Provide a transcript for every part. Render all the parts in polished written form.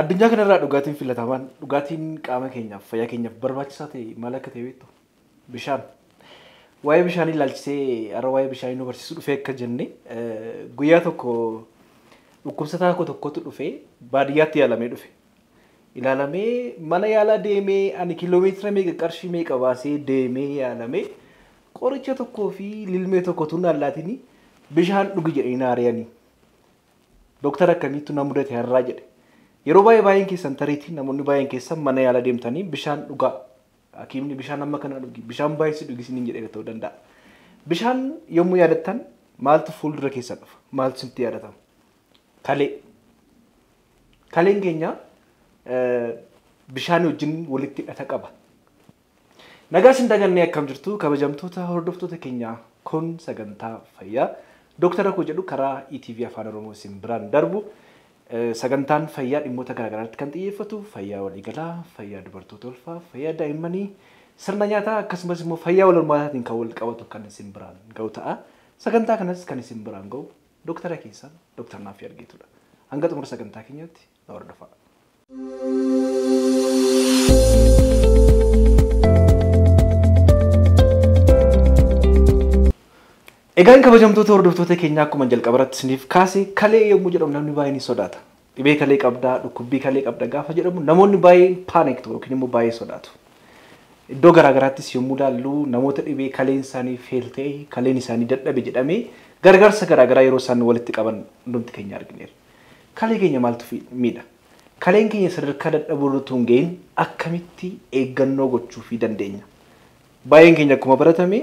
Addunyaa kanarraa dhugaatiin filatamaan dhugaatiin qaama keenyaaf fayyaa keenyaaf barbaachisaa ta'e maal akka ta'e beektu bishaan. Waa'ee bishaanii ilaalchisee har'a waa'ee bishaanii nu barsiisuu dhufee akka jenne guyyaa tokko dhukkubsataa tokkotu dhufee baadiyyaatti yaalamee dhufe. Ilaalamee mana yaalaa deemee ani kiiloomeetira meeqa qarshii meeqa baasee deemee yaalamee qoricha tokkoo fi lilmee tokkotu naallaatiin bishaan dhugi jedhee naariyanii. Doktara akkamiitu na mudate har'aa jedhe. Yeroo baay'een keessan tariitii namoonni baay'een keessan mana yaalaa deemtanii bishaan dhugaa. Hakiimni bishaan amma kana dhugi bishaan baay'isi dhugisiniin jedhee ta'uu danda'a. Bishaan yommuu yaadattan maaltu fuuldura keessan dhufa? Maaltu sitti yaadatama? Kalee. Kaleen keenya bishaan wajjin walitti hidhata qaba. Nagaa isin dagannee akkam jirtu kabajamtoota hordoftoota keenyaa kun sagantaa fayyaa Doktara koo jedhu karaa ETV Afaan Oromoo isin biraan darbu sagantaan fayyaa dhimmoota garaa garaatti kan xiyyeeffatu fayyaa waliigalaa, fayyaa dubartoota ulfaa, fayyaa daa'immanii, sirna nyaataa akkasumas immoo fayyaa wal hormaataatiin kan wal qabatu kan isin biraan ga'u ta'a. Sagantaa kanas kan isin biraan ga'u Doktara keessan Doktar Naafi Argeetudha. Hanga xumura sagantaa keenyaatti na hordofaa. Egaan kabajamtoota hordoftoota keenyaa akkuma jalqabarratti isiniif kaase kalee yommuu jedhamu namni baay'een ni sodaata. Dhibee kalee qabdaa, dhukkubbii kalee qabda gaafa jedhamu namoonni baay'een paaniktu yookiin immoo baay'ee sodaatu. Iddoo garaa garaattis yommuu ilaallu namoota dhibee kaleen isaanii feel ta'e, kaleen isaanii dadhabe jedhamee gargaarsa garaa garaa yeroo isaan walitti qaban hundumti keenya argineera. Kalee keenya maaltu miidha? Kaleen keenya sadarkaa dadhabuu irra utuu hin ga'iin akkamitti eeggannoo gochuu dandeenya? Baay'een keenya akkuma baratame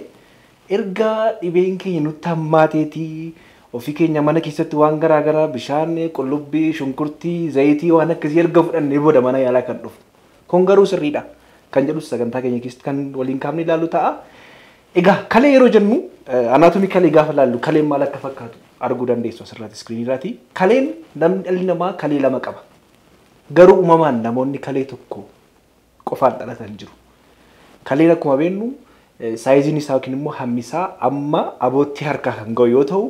erga dhibeen keenya nutti hammaateetii ofii keenya mana keessatti waan garaa garaa bishaan, qullubbii, shunkurtii, zayitii waan akkasii erga fudhannee booda mana yaalaa kan dhufu. Kun garuu sirriidha. Kan jedhu sagantaa keenya keessatti kan waliin kaafnee ilaallu ta'a. Egaa kalee yeroo jennu anaatomii kalee gaafa ilaallu kaleen maal akka fakkaatu arguu dandeessu asirratti iskiriinirraati. Kaleen namni dhalli namaa kalee lama qaba. Garuu uumamaan namoonni kalee tokko qofaan dhalatan jiru. Kaleen akkuma beeknu saayiziin isaa yookiin immoo hammi isaa amma abootti harkaa kan ga'u yoo ta'u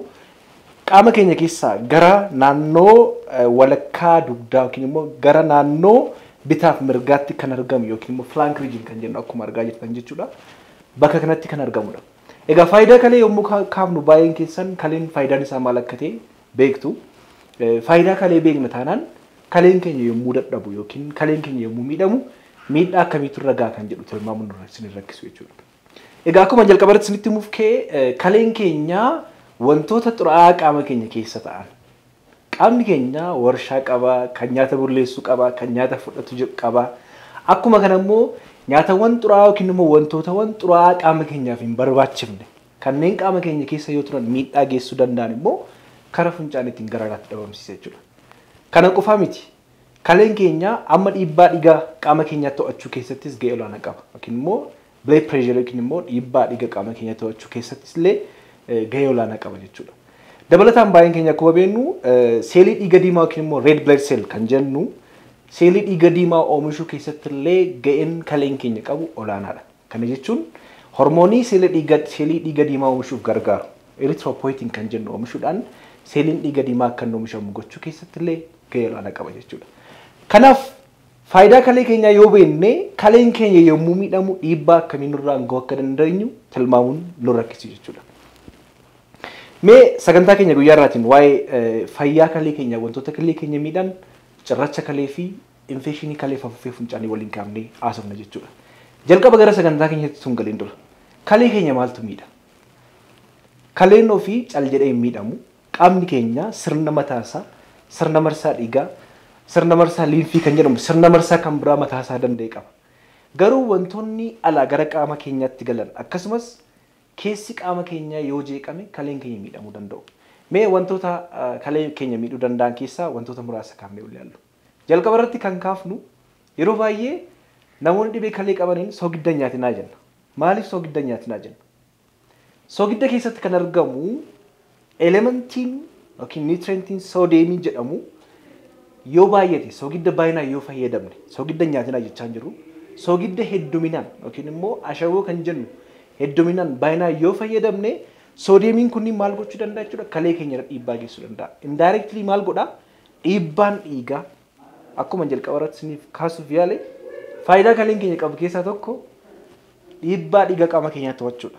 qaama keenya keessaa gara naannoo walakkaa dugdaa yookiin immoo gara naannoo bitaaf mirgaatti kan argamu yookiin immoo flank region kan jennu akkuma argaa jirtan jechuudha. Bakka kanatti kan argamudha. Egaa faayidaa kalee yommuu kaafnu baay'een keessan kaleen faayidaan isaa maal akka ta'e beektu. Faayidaa kalee beekna taanaan kaleen keenya yommuu dadhabu yookiin kaleen keenya yommuu miidhamu miidhaa akkamiitu irra ga'a kan jedhu tilmaamuun isin rakkisu jechuudha. Egaa akkuma jalqabarratti isinitti himuuf kee kaleen keenya wantoota xuraa'aa qaama keenya keessa ta'an. Qaamni keenya warshaa qaba, kan nyaata bulleessuu qaba, kan nyaata fudhatu qaba. Akkuma kana immoo nyaatawwan xuraa'aa yookiin immoo wantootawwan xuraa'aa qaama keenyaaf hin barbaachifne kanneen qaama keenya keessa yoo turan miidhaa geessuu danda'an immoo karaa funcaan ittiin gara garaatti dhabamsiisa jechuudha. Kana qofaa miti. Kaleen keenya amma dhiibbaa dhiigaa qaama keenyaa to'achuu keessattis gahee olaanaa qaba. Yookiin immoo blood pressure yookiin immoo dhiibbaa dhiiga qaama keenya to'achuu keessattis illee gahee olaanaa qaba jechuudha. Dabalataan baay'een keenya akkuma beeknu seelii dhiiga diimaa yookiin immoo red blood cell kan jennu seelii dhiiga diimaa oomishuu keessatti illee gaheen kaleen keenya qabu olaanaadha. Kana jechuun hormoonii seelii dhiiga diimaa oomishuuf gargaaru erythropoietin kan jennu oomishuudhaan seeliin dhiiga diimaa akka inni oomishamu gochuu keessatti illee gahee olaanaa qaba jechuudha. Kanaaf faayidaa kalee keenyaa yoo beekne kaleen keenya yommuu miidhamu dhiibbaa akkamiin nurraan ga'uu akka dandeenyu tilmaamuun nu rakkisa jechuudha. Mee sagantaa keenya guyyaa irraatiin waa'ee fayyaa kalee keenya wantoota kalee keenya miidhan cirracha kalee fi infekshinii kalee afuuffee funcaanii waliin kaafnee haasofna jechuudha. Jalqaba gara sagantaa keenyatti sun galiin dura. Kalee keenya maaltu miidha? Kaleen ofii cal jedhee hin miidhamu. Qaamni keenya sirna mataasaa, sirna marsaa dhiigaa, sirna marsaa liimfii kan jedhamu sirna marsaa kan biraa mataasaa danda'e qaba. Garuu wantoonni alaa gara qaama keenyaatti galan akkasumas keessi qaama keenyaa yoo jeeqame kaleen keenya miidhamuu danda'u. Mee wantoota kalee keenya miidhuu danda'an keessaa wantoota muraasa kaafnee ilaallu. Jalqaba irratti kan kaafnu yeroo baay'ee namoonni dhibee kalee qabaniin soogidda nyaatinaa jenna. Maaliif soogidda nyaatinaa jenna? Soogidda keessatti kan argamu elementiin yookiin niitireentiin soodeemii jedhamu yoo baay'ate soogidda baay'inaan yoo fayyadamne soogidda nyaatinaa jechaa jiru soogidda hedduminaan yookiin immoo ashawoo kan jennu hedduminaan baay'inaan yoo fayyadamne Soodiyemiin kunniin maal gochuu danda'a jechuudha? Kalee keenya irra dhiibbaa geessuu danda'a. Indirectly maal godhaa? Dhiibbaan dhiigaa akkuma jalqaba irratti isiniif kaasuuf yaale faayidaa kaleen keenya qabu keessaa tokko dhiibbaa dhiiga qaama keenyaa to'achuudha.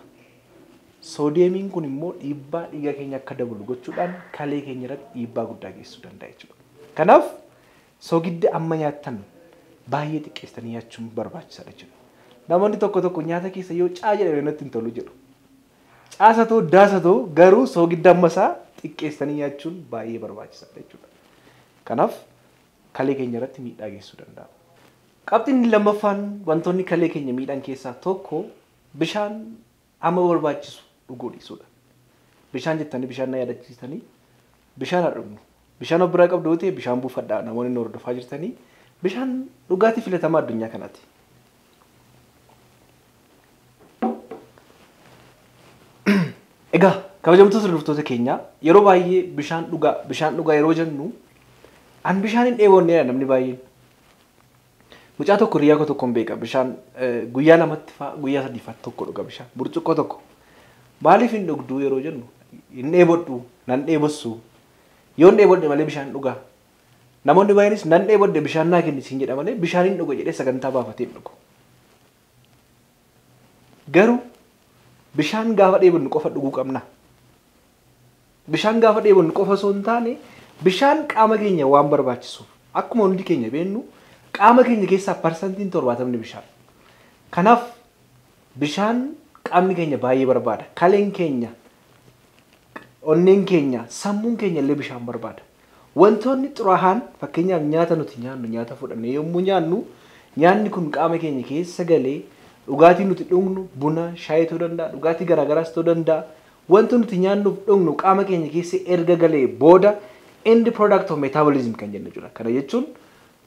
Soodiyemiin kun immoo dhiibbaa dhiiga keenya akka dabalu gochuudhaan kalee keenya irratti dhiibbaa guddaa geessuu danda'a jechuudha. Kanaaf soogidda amma nyaattan baay'ee xiqqeessanii nyaachuun barbaachisaadha jechuudha. Namoonni tokko nyaata keessa yoo caa jedhame natti hin tolu jedhu. Caasa ta'uu daasa ta'uu garuu soogidda ammasaa xiqqeessanii nyaachuun baay'ee barbaachisaadha jechuudha. Kanaaf kalee keenya irratti miidhaa geessuu danda'a. Qabxiin lammaffaan wantoonni kalee keenya miidhan keessaa tokko bishaan amma barbaachisu dhuguu dhiisuudha. Bishaan jettanii bishaan na yaadachiistanii bishaan dhugnu. Bishaan of biraa qabdu yoo ta'e bishaan buufadhaa namoonni hordofaa jirtanii bishaan dhugaatii filatamaa addunyaa kanaati. Egaa kabajamtoota hordoftoota keenya yeroo baay'ee bishaan dhugaa yeroo jennu an bishaan hin dheebonne namni baay'een. Mucaa tokko riyaa ko tokko beeka bishaan guyyaa lamatti faa guyyaa sadii faa tokko dhuga bishaan burcuqqoo tokko. Maaliif hin dhugduu yeroo jennu hin dheebodhu nan dheebossu yoo hin dheebodhe malee bishaan dhugaa. Namoonni baay'eenis nan dheebodhe bishaan naa kenni siin jedha malee bishaan hin dhuga jedhee sagantaa baafatee hin dhugu. Garuu bishaan gaafa dheebonnu qofa dhuguu qabna. Bishaan gaafa dheebonnu qofa osoo hin taane bishaan qaama keenya waan barbaachisuuf akkuma hundi keenya beennu qaama keenya keessaa parsantiin 70 bishaan. Kanaaf bishaan qaamni keenya baay'ee barbaada. Kaleen keenya, onneen keenya, sammuun keenya illee bishaan barbaada. Wantoonni xuraa'aan fakkeenyaaf nyaata nuti nyaannu nyaata fudhannee yommuu nyaannu nyaanni kun qaama keenya keessa galee dhugaatii nuti dhugnu buna, shaayii ta'uu danda'a, dhugaatii garaagaraas ta'uu danda'a. Wanti nuti nyaannuuf dhugnu qaama keenya keessa erga galee booda end product of metabolism kan jennu jira. Kana jechuun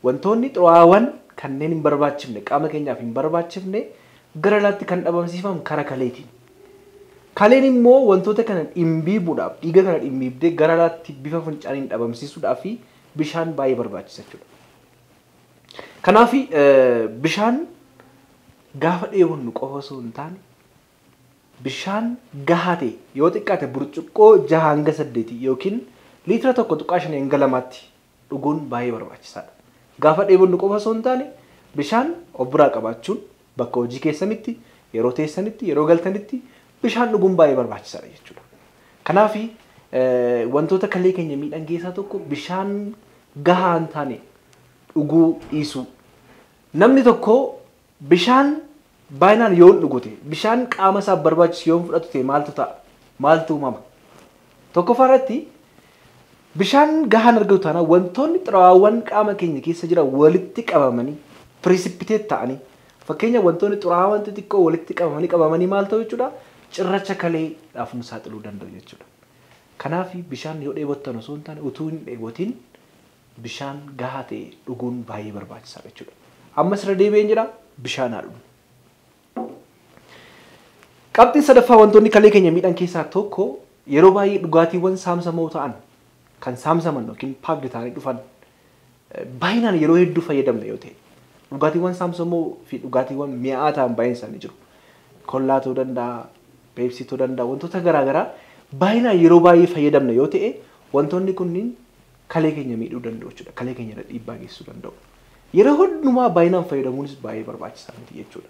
wantoonni xuraawwan kanneen hin barbaachifne qaama keenyaaf hin barbaachifne gara alaatti kan dhabamsiifamu kara kaleetiin. Kaleen immoo wantoota kana dhimbiibuudhaaf dhiiga kana dhimbiibdee gara alaatti bifa funcaaniin dhabamsiisuudhaaf bishaan baay'ee barbaachisa jechuudha. Kanaaf bishaan gaafa dheebonnu qofa osoo hin taane bishaan gahaa ta'e yoo xiqqaate burcuqqoo 6 hanga 8 yookiin liitira 1.5 hanga 2tti dhuguun baay'ee barbaachisaadha. Gaafa dheebonnu qofa osoo hin taane bishaan of biraa qabaachuun bakka hojii keessanitti yeroo teessanitti yeroo galtanitti bishaan dhuguun baay'ee barbaachisaadha jechuudha. Kanaaf wantoota kalee keenya miidhan keessaa tokko bishaan gahaa hin taane dhuguu dhiisuu. Namni tokko bishaan baay'inaan yoo dhugute bishaan qaama isaa barbaachisu yoo fudhatu ta'e maaltu ta'a? Maaltu uumama? Tokkoffaa irratti bishaan gahaan argatu taanaan wantoonni xuraawwan qaama keenya keessa jiran walitti qabamanii precipitate ta'anii fakkeenya wantoonni xuraawwan xixiqqoo walitti qabamanii maal ta'u jechuudha? Cirracha kaleedhaaf nu saaxiluu danda'u jechuudha. Kanaaf bishaan yoo dheebottan osoo hin taane utuu hin dheebotin bishaan gahaa ta'e dhuguun baay'ee barbaachisaadha jechuudha. Ammas irra deebi'een jira bishaan haa dhugnu. Qabxiin sadaffaa wantoonni kalee keenya miidhan keessaa tokko yeroo baay'ee dhugaatiiwwan saamsamoo ta'an kan saamsaman yookiin paakdi ta'anii dhufan baay'inaan yeroo hedduu fayyadamna yoo ta'e dhugaatiiwwan saamsamoo fi dhugaatiiwwan mi'aa ta'an baay'een isaanii jiru. Kollaa ta'uu danda'a, peepsii ta'uu danda'a wantoota garaagaraa baay'inaan yeroo baay'ee fayyadamna yoo ta'e wantoonni kunniin kalee keenya miidhuu danda'u jechuudha. Kalee keenya irra dhiibbaa geessisuu danda'u. Yeroo hundumaa baay'inaan fayyadamuunis baay'ee barbaachisaa miti jechuudha.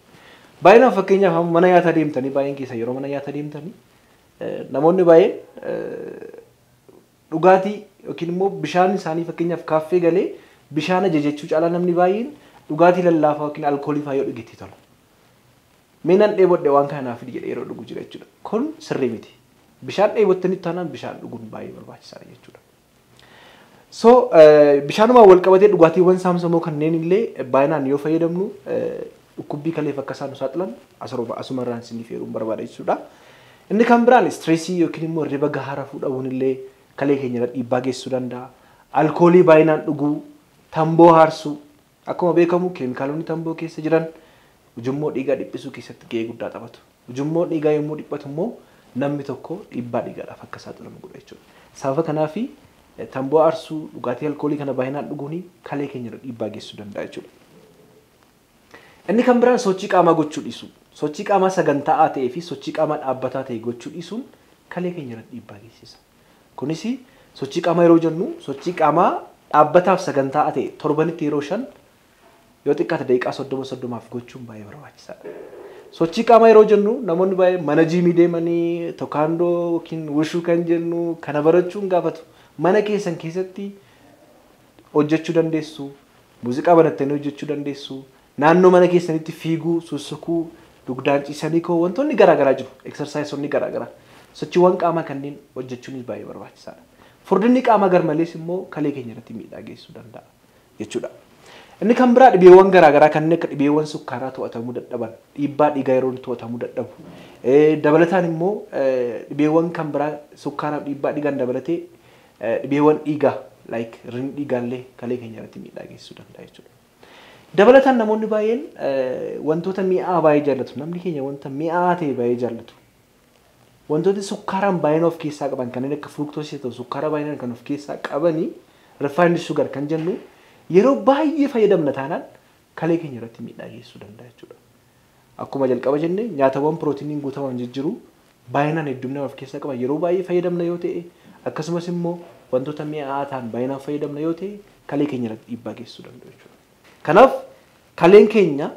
Baay'inaan fakkeenyaaf mana nyaataa deemtanii baay'een keessa yeroo mana nyaataa deemtanii namoonni baay'een dhugaatii yookiin immoo bishaan isaanii fakkeenyaaf kaaffee galee bishaan ajajachuu caalaa namni baay'een dhugaatii lallaafaa yookiin alkoolii fa'aa yoo dhugetti tola. Meenan dheebodhe waan kanaaf jedhee yeroo dhugu jira jechuudha. Kun sirrii miti. Bishaan dheebottanii taanaan bishaan dhuguun baay'ee barbaachisaadha jechuudha. So bishaanumaan wal qabatee dhugaatiiwwan saamsamoo kanneen illee baay'inaan yoo fayyadamnu dhukkubbii kaleef akka isaan nu saaxilan asumarraan isiniif eeruun barbaada jechuudha. Inni kan biraan stressii yookiin immoo hirriba gahaa rafuu dhabuun illee kalee keenya irra dhiibbaa geessisuu danda'a. Alkoolii baay'inaan dhuguu, tamboo haarsuu akkuma beekamu keemikaalonni tamboo keessa jiran ujummoo dhiigaa dhiphisuu keessatti gahee guddaa taphatu. Ujummoo dhiigaa yommuu dhiphatu immoo namni tokko dhiibbaa dhiigaadhaaf akka saaxilamu godha jechuudha. Sababa kanaaf tamboo aarsuu dhugaatii alkoolii kana baay'inaan dhuguun kalee keenya irra dhiibbaa geessisuu danda'a jechuudha. Inni kan biraan sochii qaamaa gochuu dhiisuu. Sochii qaamaa sagantaa'aa ta'ee fi sochii qaamaa dhaabbataa ta'e gochuu dhiisuun kalee keenya irratti dhiibbaa geessisa. Kunis sochii qaamaa yeroo jennu sochii qaamaa dhaabbataaf sagantaa ta'e torbanitti yeroo 5 yoo xiqqaate daqiiqaa 30 gochuun baay'ee barbaachisaadha. Sochii qaamaa yeroo jennu namoonni baay'ee mana jiimii deemanii tokaandoo yookiin wushuu kan jennu kana barachuun gaafatu. Mana keessan keessatti hojjechuu dandeessu, muuziqaa banattanii hojjechuu dandeessu, naannoo mana keessanitti fiiguu, sussukuu, dugdaan ciisanii koo wantoonni garaagaraa jiru. Eksarsaayisonni garaagaraa. Sochiiwwan qaamaa kanneen hojjechuunis baay'ee barbaachisaadha. Furdinni qaamaa garmalees immoo kalee keenya irratti miidhaa geessisuu danda'a jechuudha. Inni kan biraa dhibeewwan garaagaraa kanneen akka dhibeewwan sukkaaraa to'atamuu dadhaban, dhiibbaa dhiigaa yeroo to'atamuu dadhabu. Dabalataan immoo dhibeewwan kan biraa sukkaaraa dhiibbaa dhiigaan dabalatee dhibeewwan dhiigaa like rin dhiigaallee kalee keenya irratti miidhaa geessisuu danda'a jechuudha. Dabalataan namoonni baay'een wantoota mi'aa baay'ee jaallatu. Namni keenya wanta mi'aa ta'e baay'ee jaallatu. Wantoota sukkaaraan baay'ina of keessaa qaban kanneen akka fruuktoosii ta'u sukkaara baay'inaan kan of keessaa qabanii refined sugar kan jennu yeroo baay'ee fayyadamna taanaan kalee keenya irratti miidhaa geessisuu danda'a jechuudha. Akkuma jalqaba jenne nyaatawwan pirootiiniin guutaman jijjiiru baay'inaan heddumina of keessaa qaban yeroo baay'ee fayyadamna yoo ta'e akkasumas immoo wantoota mi'aa ta'an baay'inaan fayyadamna yoo ta'e kalee keenya irratti dhiibbaa geessisuu danda'u jechuudha. Kanaaf kaleen keenya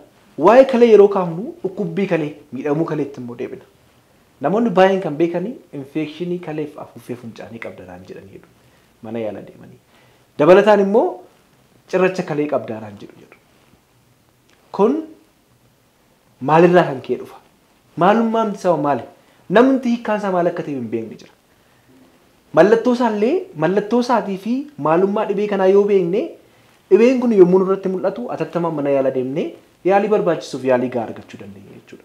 waa'ee kalee yeroo kaafnu dhukkubbii kalee miidhamuu kaleetti immoo deebina. Namoonni baay'een kan beekanii infekshinii kaleef afuuffee funcaanii qabdanaan jedhaniiru mana yaala deemanii. Dabalataan immoo cirracha kalee qabdanaan jedhu. Kun maalirraa kan ka'e dhufa? Maalummaan isaa maali? Namni hiikkaan isaa maal akka ta'e hin beekne jira. Mallattoo isaatii fi maalummaa dhibee kanaa yoo beekne dhibeen kun yommuu irratti mul'atu atattamaan mana yaala deemnee yaalii barbaachisuuf yaalii gahaa argachuu dandeenya jechuudha.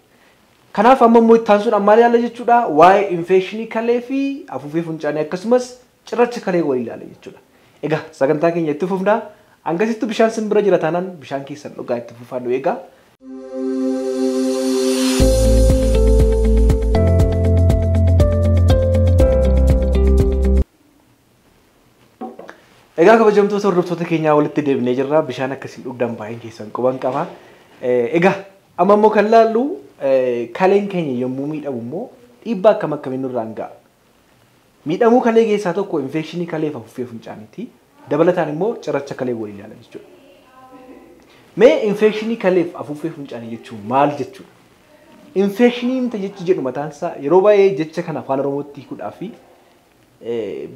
Kanaaf amma immoo itti aansuudhaan maal yaala jechuudha? Waa'ee infekshinii kalee fi afuuffee funcaanii akkasumas cirracha kalee waliin ilaala jechuudha. Egaa sagantaa keenya itti fufnaa. Hangasittuu bishaan simbira jira taanaan bishaan keessan dhugaa itti fufaadhu egaa. Egaa kabajamtoota hordoftoota keenyaa walitti deebinee jirra. Bishaan akkasiin dhugdan baay'een keessan quban qaba. Egaa amma immoo kan laallu kaleen keenya yommuu miidhamu immoo dhiibbaa akkamiin nurraan ga'a. Miidhamuu kalee keessaa tokko infekshinii kalee fi afuuffee funcaaniiti. Dabalataan immoo cirracha kalee waliin ilaala jechuudha. Mee infekshinii kalee fi afuuffee funcaanii jechuun maal jechuudha? Infekshinii jechi jedhu mataan isaa yeroo baay'ee jecha kana afaan Oromootti hiikuudhaaf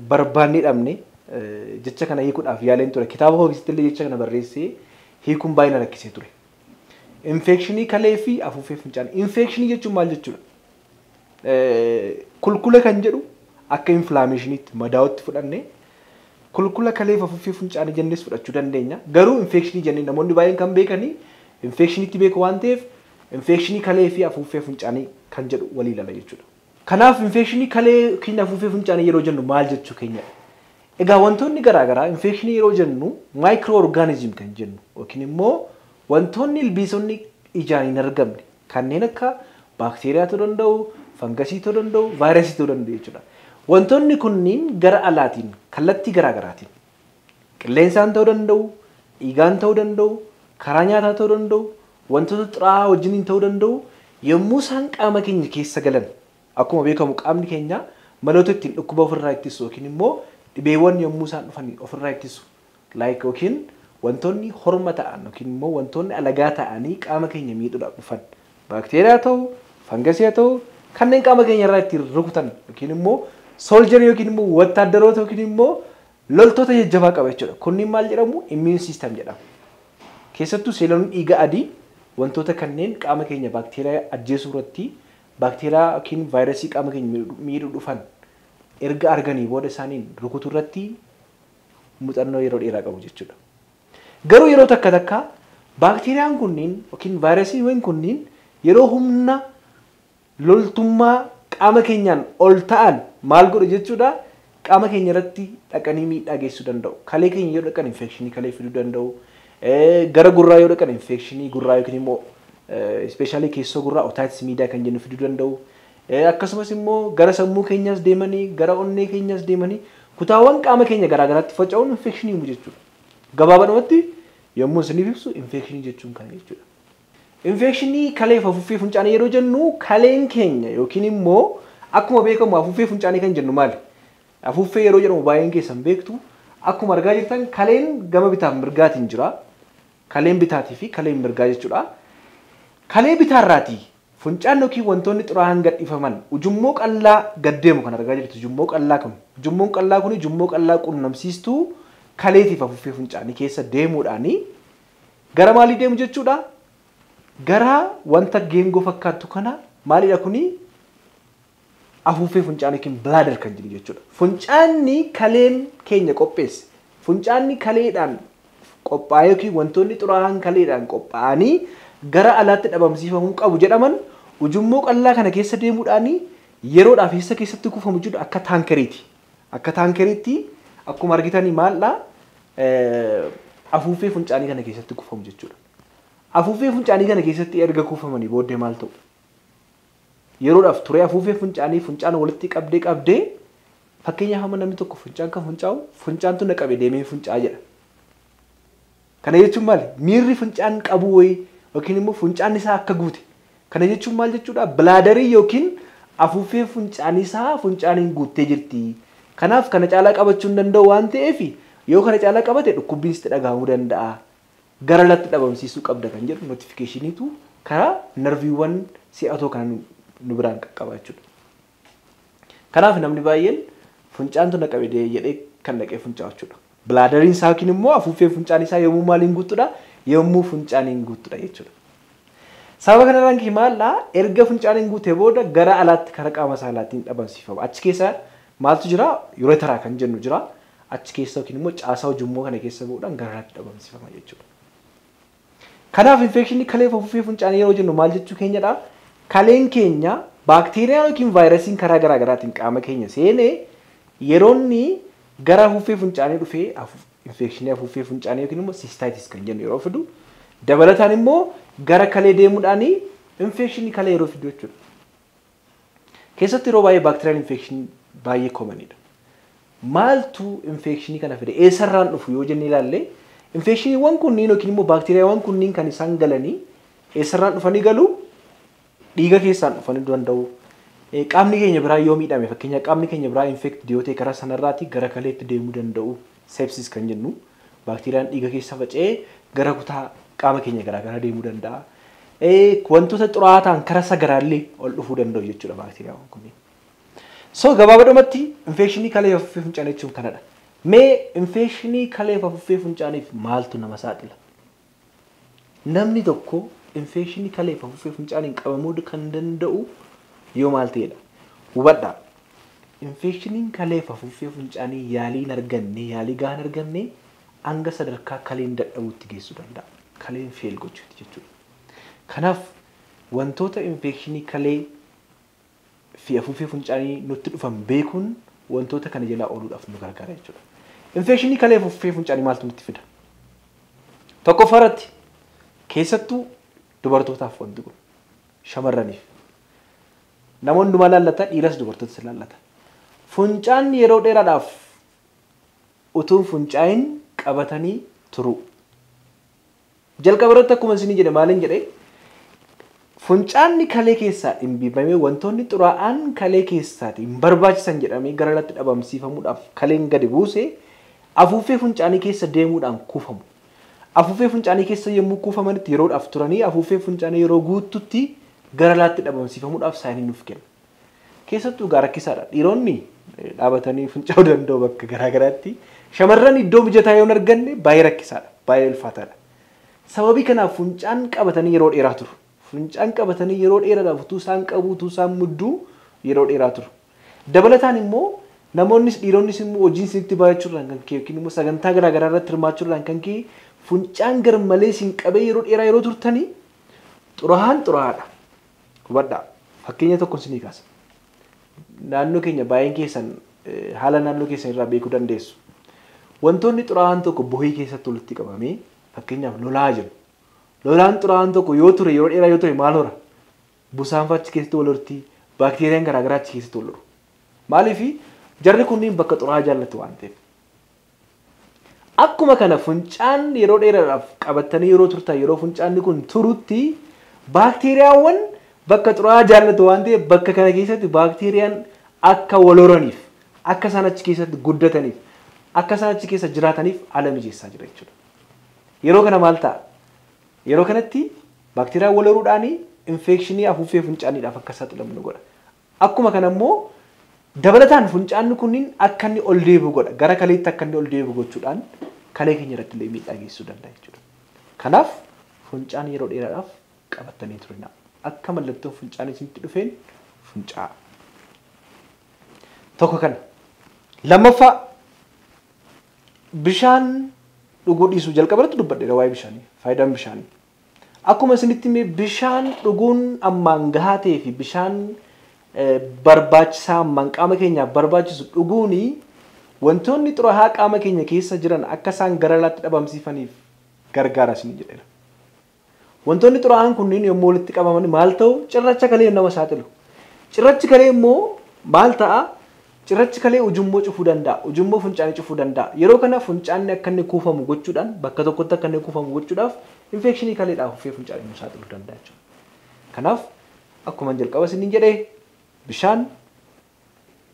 barbaannee dhabne jecha kana hiikuudhaaf yaaleen ture. Kitaaba hoogisitti illee jecha kana barreessee hiikuun baay'ina rakkisee ture. Infekshinii kalee fi afuuffee funcaanii. Infekshinii jechuun maal jechuudha? Kulkula kan jedhu akka inflaameshiniitti madaa'utti fudhannee kulkula kalee fi afuuffee funcaanii jennees fudhachuu dandeenya. Garuu infekshinii jennee namoonni baay'een kan beekanii infekshiniitti beeku waan ta'eef infekshinii kalee fi afuuffee funcaanii kan jedhu walii ilala jechuudha. Kanaaf infekshinii kalee fi afuuffee funcaanii yeroo jennu maal jechuu keenyadha? Egaa wantoonni garaagaraa infekshinii yeroo jennu maayikiroo-orgaanizim kan jennu yookiin immoo wantoonni ilbiisonni ijaan hin argamne kanneen akka baakteeriyaa ta'uu danda'u, fangasii ta'uu danda'u, vaayirasii ta'uu danda'u jechuudha. Wantoonni kunniin gara alaatiin kallattii garaagaraatiin qilleensaan ta'uu danda'u, dhiigaan ta'uu danda'u, karaa nyaataa ta'uu danda'u, wantoota xuraa'aa wajjiniin ta'uu danda'u yommuu isaan qaama keenya keessa galan akkuma beekamu qaamni keenya maloota ittiin dhukkuba ofirraa ittisu yookiin immoo dhibeewwan yommuu isaan dhufan ofirraa ittisu yookiin wantoonni horma ta'an yookiin immoo wantoonni alagaa ta'anii qaama keenya miidhuudhaaf dhufan baakteeriyaa ta'u, fangasii ta'u kanneen qaama keenya irraa ittiin rukutan yookiin immoo sooljarii yookiin immoo wattaaddaroota yookiin immoo loltoota jajjabaa qaba jechuudha. Kunniin maal jedhamu? Immune system jedhama. Keessattuu seeloonni dhiiga adii wantoota kanneen qaama keenya baakteeriyaa ajjeesuu irratti baakteeriyaa yookiin vaayirasii qaama keenya miidhuu dhufan erga arganii booda isaaniin rukutuu irratti muuxannoo yeroo dheeraa qabu jechuudha. Garuu yeroo takka takka baakteeriyaan kunniin yookiin vaayirasiiwwan kunniin yeroo humna loltummaa qaama keenyaan ol ta'an maal godhu jechuudha? Qaama keenya irratti dhaqanii miidhaa geessisuu danda'u. Kalee keenya yoo dhaqan infekshinii kalee fiduu danda'u. Gara gurraa yoo dhaqan infekshinii gurraa yookiin immoo ispeeshaalii keessoo gurraa otaayitis miidiyaa kan jennu fiduu danda'u. Akkasumas immoo gara sammuu keenyaas deemanii gara onnee keenyaas deemanii kutaawwan qaama keenya garaagaraatti faca'uun infekshinii himu jechuudha. Gabaabadhumatti yommuu isiniif ibsu infekshinii jechuun kana jechuudha. Infekshinii kalee fi afuuffee funcaanii yeroo jennu kaleen keenya yookiin immoo Akkuma beekamu afuuffee funcaanii kan jennu maali? Afuuffee yeroo jedhamu baay'een keessan beektu akkuma argaa jirtan kaleen gama bitaaf mirgaatiin jira. Kaleen bitaatii fi kaleen mirgaa jechuudha. Kalee bitaarraatii funcaan yookiin wantoonni xuraa'aan gadhiifaman ujummoo qallaa gaddeemu kan argaa jirtu ujummoo qallaa kam. Ujummoon qallaa kun ujummoo qallaa qunnamsiistuu kaleetiif afuuffee funcaanii keessa deemuudhaani gara maalii deemu jechuudha? Gara wanta geengoo fakkaattu kana maalidha kuni? Afuuffee funcaanii yookiin bladder kan jennu jechuudha. Funcaanni kaleen keenya qopheesse. Funcaanni kaleedhaan qophaa'ee yookiin wantoonni xuraa'aan kaleedhaan qophaa'anii gara alaatti dhabamsiifamuu qabu jedhaman ujummoo qallaa kana keessa deemuudhaani yeroodhaaf eessa keessatti kuufamu jechuudha akka taankeriiti. Akka taankeriitti akkuma argitanii maaldha afuuffee funcaanii kana keessatti kuufamu jechuudha. Afuuffee funcaanii kana keessatti erga kuufamanii booddee maal ta'u? Yeroodhaaf ture afuuffee funcaan walitti qabdee fakkeenyaaf hamma namni tokko funcaan kan funcaa'u funcaantu na qabe deemee funcaa jedha. Kana jechuun maali? Miirri funcaan qabu wayii yookiin immoo funcaan isaa akka guute. Kana jechuun maal jechuudha? Bilaadarii yookiin afuuffee funcaan isaa funcaaniin guuttee jirti. Kanaaf kana caalaa qabachuu hin danda'u waan ta'eef yoo kana caalaa qabate dhukkubbiin sitti dhagahamuu danda'a. Gara alatti dhabamsiisuu qabda kan jedhu notifikashiniitu karaa narviiwwan si'atoo kan nu biraan qaqqaba jechuudha. Kanaaf namni baay'een funcaantu na qabe jedhee kan dhaqee funcaa'u jechuudha. Bilaadariin isaa yookiin immoo afuuffee funcaan isaa yommuu maaliin guuttudha? Yommuu funcaaniin guuttudha jechuudha. Sababa kanarraan maallaa erga funcaaniin guutee booda gara alaatti karaa qaama saalaatiin dhabamsiifama. Achi keessa maaltu jira? Ureteraa kan jennu jira. Achi keessa yookiin immoo caasaa ujummoo kana keessa bu'uudhaan gara alaatti dhabamsiifama jechuudha. Kanaaf infekshinii kalee afuuffee funcaanii yeroo jennu maal jechuu keenyadha? Kaleen keenya baakteeriyaa yookiin vaayirasiin karaa garaa garaatiin qaama keenya seenee yeroonni gara afuuffee funcaanii dhufee infekshinii afuuffee funcaanii yookiin immoo siistaayitis kan jennu yeroo fidu dabalataan immoo gara kalee deemuudhaan infekshinii kalee yeroo fidu jechuudha. Keessatti yeroo baay'ee baakteeriyaan infekshinii baay'ee koomanidha. Maaltu infekshinii kana fide? Eessarraan dhufu yoo jennee ilaalle infekshiniiwwan kunniin yookiin immoo baakteeriyaawwan kunniin kan isaan galanii eessarraan dhufanii galu? Dhiiga keessaan dhufanii danda'u. Qaamni keenya biraa yoo miidhame fakkeenyaaf qaamni keenya biraa infekt yoo ta'e karaa sanarraati gara kaleetti deemuu danda'u. Sepsis kan jennu baakteeriyaan dhiiga keessa faca'ee gara kutaa qaama keenya garaa garaa deemuu danda'a. Wantoota xuraa'aa ta'an karaa sagaraallee ol dhufuu danda'u jechuudha baakteeriyaawwan kunniin. So gabaabadhumatti infekshinii kalee afuuffee funcaanii jechuun kanadha. Mee infekshinii kalee afuuffee funcaaniif maaltu nama saaxila? Namni tokko infekshinii kalee afuuffee funcaaniin qabamuu kan danda'u yoo maal ta'edha? Hubadhaa. Infekshiniin kalee afuuffee funcaanii yaalii gahaa hin arganne hanga sadarkaa kaleen dadhabuutti geessuu danda'a. Kaleen feel gochuuti jechuudha. Kanaaf wantoota infekshinii kalee fi afuuffee funcaanii nutti dhufan beekuun wantoota kana jalaa ooluudhaaf nu gargaara jechuudha. Infekshinii kalee afuuffee funcaanii maaltu nutti fida? Tokkoffaarratti keessattuu dubartootaaf wanti kun shamarraniif. Namoonni dhuma laallata dhiiras dubartootas laallata. Funcaan yeroo dheeraadhaaf utuun funcaayin qabatanii turu. Jalqaba irratti akkuma isin jedhe maaliin jedhe funcaanni kalee keessaa dhimbifamee wantoonni xuraa'aan kalee keessaati hin barbaachisan jedhamee gara alatti dhabamsiifamuudhaaf kaleen gadi buuse afuuffee funcaanii keessa deemuudhaan kuufamu. Afuuffee funcaanii keessa yommuu kuufamanitti yeroodhaaf turanii afuuffee funcaanii yeroo guututti gara alaatti dhabamsiifamuudhaaf saayinii nuuf kenna. Keessattuu rakkisaadha. Dhiironni dhaabatanii funcaa'uu danda'u bakka garaa garaatti. Shamarran iddoo mijataa yoo hin arganne baay'ee rakkisaadha. Baay'ee ulfaataadha. Sababii kanaaf funcaan qabatanii yeroo dheeraa turu. Funcaan qabatanii yeroo dheeraadhaaf utuu isaan qabu utuu isaan mudduu yeroo dheeraa turu. Dabalataan immoo namoonnis dhiironnis immoo hojii isinitti baay'achuudhaan kan ka'e yookiin immoo sagantaa garaa garaa irratti hirmaachuudhaan kan ka'e funcaan gar malee isin qabee yeroo dheeraa yeroo turtanii xuraa'aadha. Hubadhaa. Fakkeenya tokko isinii kaasa. Naannoo keenya baay'een keessan haala naannoo keessan irraa beekuu dandeessu. Wantoonni xuraa'aan tokko bohii keessatti walitti qabamee fakkeenyaaf lolaa jiru. Lolaan xuraa'aan tokko yoo ture yeroo dheeraa yoo ture maal hora? Busaan fachi keessatti wal horti, baakteeriyaan garaa garaa achi keessatti wal horu. Maaliif jarri kunniin bakka xuraa'aa jaallatu waan ta'eef. Akkuma kana funcaan yeroo dheeraadhaaf qabatanii yeroo turtan yeroo funcaanni kun turutti baakteeriyaawwan bakka xuraa'aa jaallatu waan ta'eef bakka kana keessatti baakteeriyaan akka wal horaniif akka isaan achi keessatti guddataniif akka isaan achi keessa jiraataniif haala mijeessaa jira jechuudha. Yeroo kana maal ta'a? Yeroo kanatti baakteeriyaan wal horuudhaan infekshinii afuuffee funcaaniidhaaf akka saaxilamnu godha. Akkuma kana immoo dabalataan funcaanni kunniin akka inni ol deebi'u godha. Gara kaleetti akka inni ol deebi'u gochuudhaan kalee keenya irratti illee miidhaa geessisuu danda'a jechuudha. Kanaaf funcaan yeroo dheeraadhaaf qabatanii turinaa. Akka mallattoon funcaanii isinitti dhufeen funcaa. Tokko kana. Lammaffaa bishaan dhuguu dhiisuu jalqabarratti dubbadheera waa'ee bishaanii. Faayidaan bishaanii. Akkuma isinitti himee bishaan dhuguun ammaan gahaa ta'ee fi bishaan barbaachisaa ammaan qaama keenyaaf barbaachisu dhuguuni wantoonni xuraa'aa qaama keenya keessa jiran akka isaan gara laatti dhabamsiifaniif gargaara isin jedheera. Wantoonni xuraa'aan kunniin yommuu walitti qabaman maal ta'u cirracha kalee nama saaxilu. Cirrachi kalee immoo maal ta'a? Cirrachi kalee ujummoo cufuu danda'a. Ujummoo funcaanii cufuu danda'a. Yeroo kana funcaanni akka inni kuufamu gochuudhaan bakka tokkotti akka inni kuufamu gochuudhaaf infekshinii kaleedhaaf uffee funcaanii nu saaxiluu danda'a jechuudha. Kanaaf akkuma jalqaba isiniin jedhee bishaan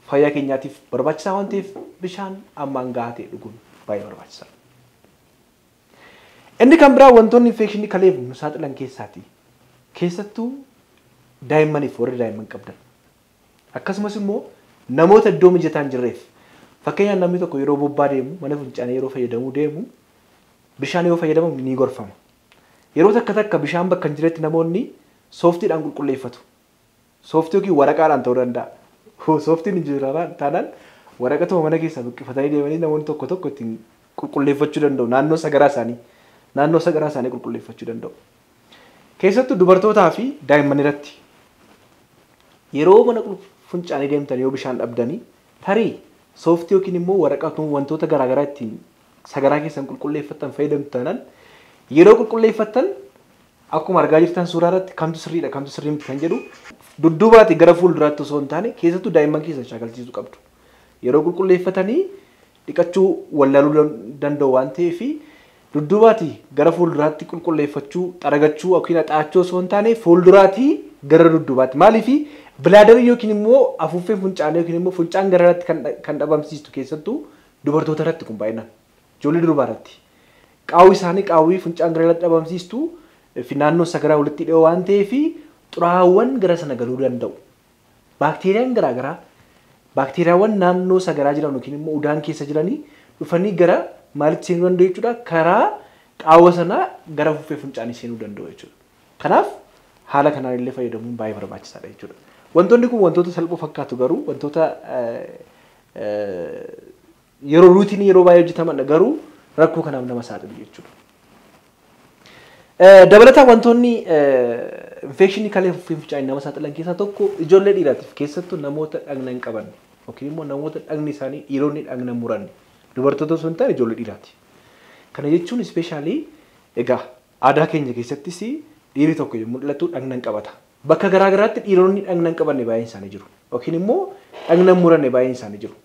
fayyaa keenyaatiif barbaachisaa waan ta'eef bishaan ammaan gahaa ta'e dhuguun baay'ee barbaachisaadha. Inni kan biraa wantoonni infekshinii kaleef nu saaxilan keessaati. Keessattuu daa'immaniif warri daa'imman qabdan. Akkasumas immoo namoota iddoo mijataan jirreef fakkeenyaaf namni tokko yeroo bobbaa deemu mana funcaanii yeroo fayyadamuu deemu bishaan yoo fayyadamu ni gorfama. Yeroo takka takka bishaan bakka hin jiretti namoonni sooftiidhaan qulqulleeffatu. Sooftii yookiin waraqaadhaan ta'uu danda'a. Sooftiin hin jiraatan taanaan waraqatuma mana keessaa buqqifatanii deemanii namoonni tokko tokko ittiin qulqulleeffachuu danda'u. Naannoo sagaraa isaanii qulqulleeffachuu danda'u. Keessattuu dubartootaa fi daa'imman irratti yeroo mana funcaanii deemtan yoo bishaan dhabdanii tarii sooftii yookiin immoo waraqatuma wantoota garaagaraa ittiin sagaraa keessan qulqulleeffatan fayyadamtu taanaan yeroo qulqulleeffatan akkuma argaa jirtan suuraa irratti kamtu sirriidha kamtu sirrii miti kan jedhu dudduubaatti gara fuulduraatti osoo hin taane keessattuu daa'imman keessan shaakalchiisuu qabdu. Yeroo qulqulleeffatanii dhiqachuu wallaaluu danda'u waan ta'eef dudduubaatti gara fuulduraatti qulqulleeffachuu xaragachuu yookiin haxaachuu osoo hin taane fuulduraatti gara dudduubaatti. Maaliif bilaadarii yookiin immoo afuuffee funcaanii yookiin immoo funcaan gara irratti kan dhabamsiistu keessattuu dubartoota irratti kun baay'inaan ijoollee durbaa irratti qaawwi isaanii qaawwii funcaan gara irratti dhabamsiistu fi naannoo sagaraa walitti dhiyoo waan ta'eef xuraawwan gara sana galuu danda'u. Baakteeriyaan garaagaraa baakteeriyaawwan naannoo sagaraa jiran yookiin immoo udaan keessa jiranii dhufanii gara maalitti seenuu danda'u jechuudha. Karaa qaawwa sanaa gara afuuffee funcaanii seenuu danda'u jechuudha. Kanaaf haala kanaan illee fayyadamuun baay'ee barbaachisaadha jechuudha. Wantoonni kun wantoota salphoo fakkaatu garuu wantoota yeroo ruutinii yeroo baay'ee hojjetaman garuu rakkoo kanaaf nama saaxilu jechuudha. Dabalataan wantoonni infekshinii kalee afuuffee funcaanii nama saaxilan keessaa tokko ijoollee dhiiraatiif keessattuu namoota dhagna hin qaban yookiin immoo namoota dhagni isaanii dhiironni dhagna muran dubartoota osoo hin taane ijoollee dhiiraati. Kana jechuun ispeeshaalii egaa aadaa keenya keessattis dhiirri tokko yommuu dhalatu dhagna hin qabata. Bakka garaagaraatti dhiironni dhagna hin qabanne baay'een isaanii jiru yookiin immoo dhagna muranne baay'een isaanii jiru.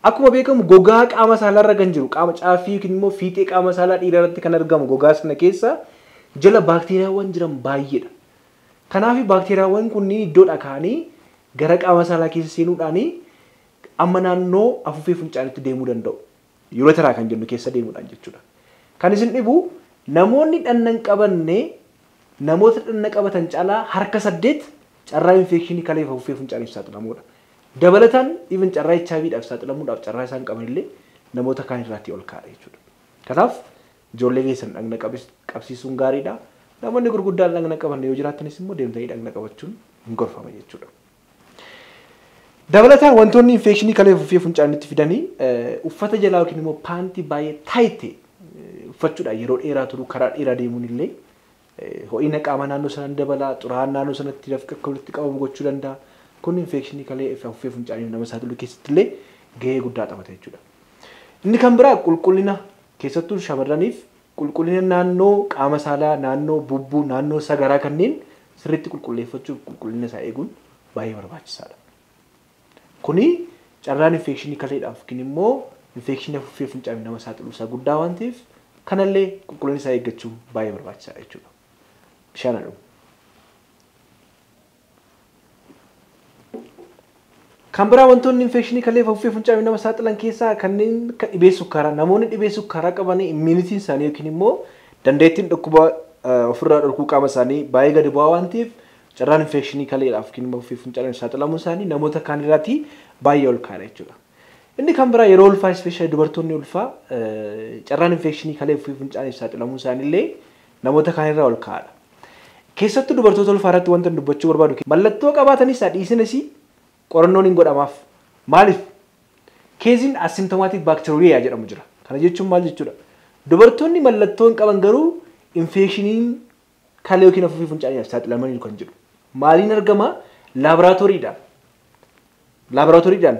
Akkuma beekamu gogaa qaama saalarra kan jiru qaama caaffii yookiin immoo fiixee qaama saalaa dhiiraa irratti kan argamu gogaa sana keessa jala baakteeriyaawwan jiran baay'eedha. Kanaaf baakteeriyaawwan kunniin iddoodhaa ka'anii gara qaama saalaa keessa seenuudhaan amma naannoo afuuffee funcaaniitti deemuu danda'u. Yeroo taraa kan jennu keessa deemuudhaan jechuudha. Kan isin dhibu namoonni dhagna hin qabanne namoota dhagna qabatan caalaa harka 8 carraa infekshinii kalee afuuffee funcaaniif saaxilamuudha. Dabalataan even carraa HIVdhaaf saaxilamuudhaaf carraa isaan qaban illee namoota kaan irratti ol kaa'e jechuudha. Kanaaf ijoollee keessan dhagna qabsiisuun gaariidha. Namoonni gurguddaan dhagna qaban yoo jiraatanis immoo deemtanii dhagna qabachuun hin gorfama jechuudha. Dabalataan wantoonni infekshinii kalee afuuffee funcaaniitti fidanii uffata jalaa yookiin immoo paantii baay'ee taayite uffachuudhaan yeroo dheeraa turu karaa dheeraa deemuun illee ho'ina qaama naannoo sanaan dabalaa xuraa'aan naannoo sanatti dafqa akka walitti qabamu gochuu danda'a. Kun infekshinii kalee afuuffee funcaanii nama saaxilu keessatti illee gahee guddaa taphata jechuudha. Inni kan biraa qulqullina keessattuu shamarraniif qulqullina naannoo qaama saalaa, naannoo bubbuu, naannoo sagaraa kanneen sirriitti qulqulleeffachuuf qulqullina isaa eeguun baay'ee barbaachisaadha. Kuni carraan infekshinii kaleedhaaf yookiin immoo infekshinii afuuffee funcaanii nama saaxilu isaa guddaa waan ta'eef kanallee qulqullina isaa eeggachuun baay'ee barbaachisaadha jechuudha. Bishaan dhuguun. Kan biraa wantoonni infekshinii kalee fuuffee funcaanii nama saaxilan keessaa kanneen dhibee sukkaaraa namoonni dhibee sukkaaraa qaban immunitiin isaanii yookiin immoo dandeettiin dhukkuba ofirraa dhorkuu qaama isaanii baay'ee gadi bu'aa waan ta'eef carraan infekshinii kaleedhaaf yookiin immoo fuuffee funcaanii saaxilamuu isaanii namoota kaan irratti baay'ee ol kaa'e jechuudha. Inni kan biraa yeroo ulfaa ispeeshaali dubartoonni ulfaa carraan infekshinii kalee fuuffee funcaanii saaxilamuu isaaniillee namoota kaan irraa ol kaa'adha. Keessattuu dubartoota ulfaa irratti wanta dubbachuu barbaadu mallattoo qabaatanis dhiisinis qorannoon hin godhamaaf. Maaliif? Keeziin asymptomatic bacteria jedhamu jira. Kana jechuun maal jechuudha? Dubartoonni mallattoo hin qaban garuu infekshiniin kalee yookiin fuuffee funcaanii saaxilamanii kan jiru. Maaliin argama? Laaboraatooriidhaan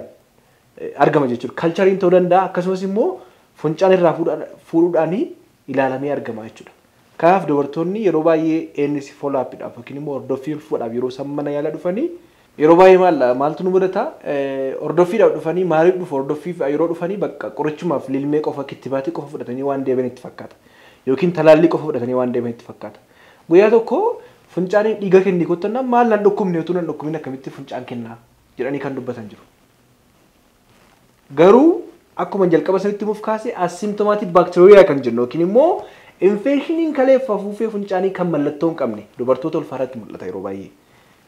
argama jechuudha. Kalchariin ta'uu danda'a akkasumas immoo funcaan irraa fuudhuudhaan ilaalamee argama jechuudha. Kanaaf dubartoonni yeroo baay'ee ANC follow-upidhaaf yookiin immoo hordoffii ulfuudhaaf yeroo isaan mana yaalaa dhufanii yeroo baay'ee maaltu nu mudata hordoffiidhaaf dhufanii maaliif dhufu hordoffiif yeroo dhufanii bakka qorichumaaf lilmee qofa kittibaatii qofa fudhatanii waan deebiin itti fakkaata yookiin talaallii qofa fudhatanii waan deebiin itti fakkaata. Guyyaa tokko funcaanii dhiiga kennii kottannaa maal nan dhukkubne utuu nan dhukkubin akkamitti funcaan kennaa jedhanii kan dubbatan jiru. Garuu akkuma jalqaba sanitti muuf kaasee asymptomatic bacteria kan jennu yookiin immoo infekshiniin kalee fuuffee funcaanii kan mallattoo hin qabne dubartoota ulfaa irratti mul'ata yeroo baay'ee.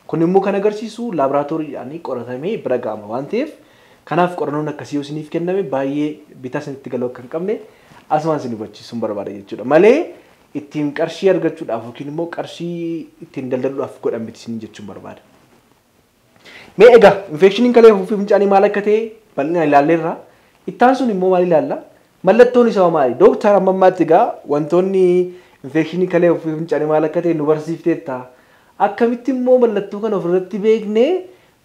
Kun immoo kan agarsiisu laaboraatooriidhaan qoratamee bira ga'ama waan ta'eef kanaaf qorannoon akkasii yoo isiniif kenname baay'ee bitaa isinitti galuu akka hin qabne asumaan isin hubachiisuun barbaada jechuudha. Malee ittiin qarshii argachuudhaaf yookiin immoo qarshii ittiin daldaluudhaaf godhan miti isin jechuun barbaada. Mee egaa infekshiniin kalee fuuffee funcaanii maal akka ta'e bal'inaan ilaalleerra. Ittaan sun immoo maal ilaalla? Mallattoon isaa maali? Dooktar amma ammaatti egaa wantoonni infekshinii kalee fuuffee funcaanii maal akka ta'e nu barsiifteetta. Akkamitti immoo mallattoo kana ofirratti beeknee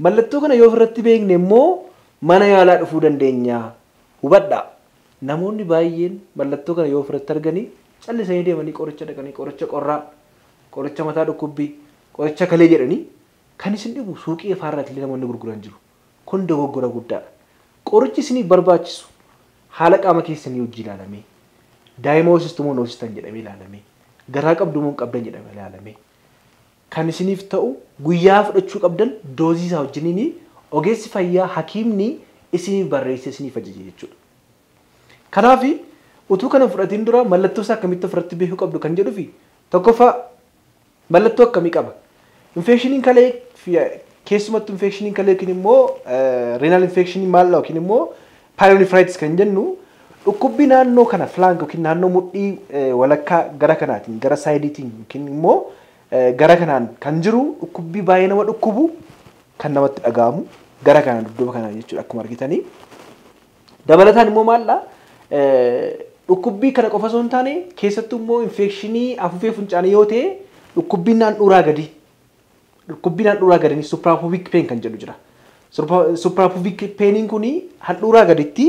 mallattoo kana yoo ofirratti beekne immoo mana yaalaa dhufuu dandeenya. Hubadhaa. Namoonni baay'een mallattoo kana yoo ofirratti arganii callisanii deemanii qoricha dhaqanii qoricha qorraa, qoricha mataa dhukkubbii, qoricha kalee jedhanii kan isin dhibu suuqii afaarraatti illee namoonni gurguran jiru. Kun dogoggora guddaadha. Qorichi isiniif barbaachisu haala qaama keessanii hojii ilaalamee daayimoosistu moo noosistan jedhamee ilaalamee garaa qabdu moo qabdan jedhamee ilaalamee kan isiniif ta'u guyyaa fudhachuu qabdan doozii isaa wajjiniin ogeessi fayyaa hakiimni isiniif barreessee isiniif ajaje jechuudha. Kanaaf utuu kana fudhatiin dura mallattoo isaa akkamitti ofirratti beekuu qabdu kan jedhuufi tokkoffaa mallattoo akkamii qaba? Infekshiniin kalee keessumattuu infekshiniin kalee yookiin immoo renal infekshinii maal yookiin immoo pyelonephritis kan jennu dhukkubbii naannoo kana flank yookiin naannoo mudhii walakkaa gara kanaatiin gara saayidiitiin yookiin immoo gara kanaan kan jiru dhukkubbii baay'ee nama dhukkubu kan namatti dhaga'amu gara kanaan dudduuba kanaan jechuudha akkuma argitanii. Dabalataan immoo maalla dhukkubbii kana qofa osoo hin taane keessattuu immoo infekshinii afuufee funcaanii yoo ta'e dhukkubbiin handhuuraa gadi dhukkubbiin handhuuraa gadi supraapubic pain kan jedhu jira. Supraapubic painiin kuni handhuuraa gaditti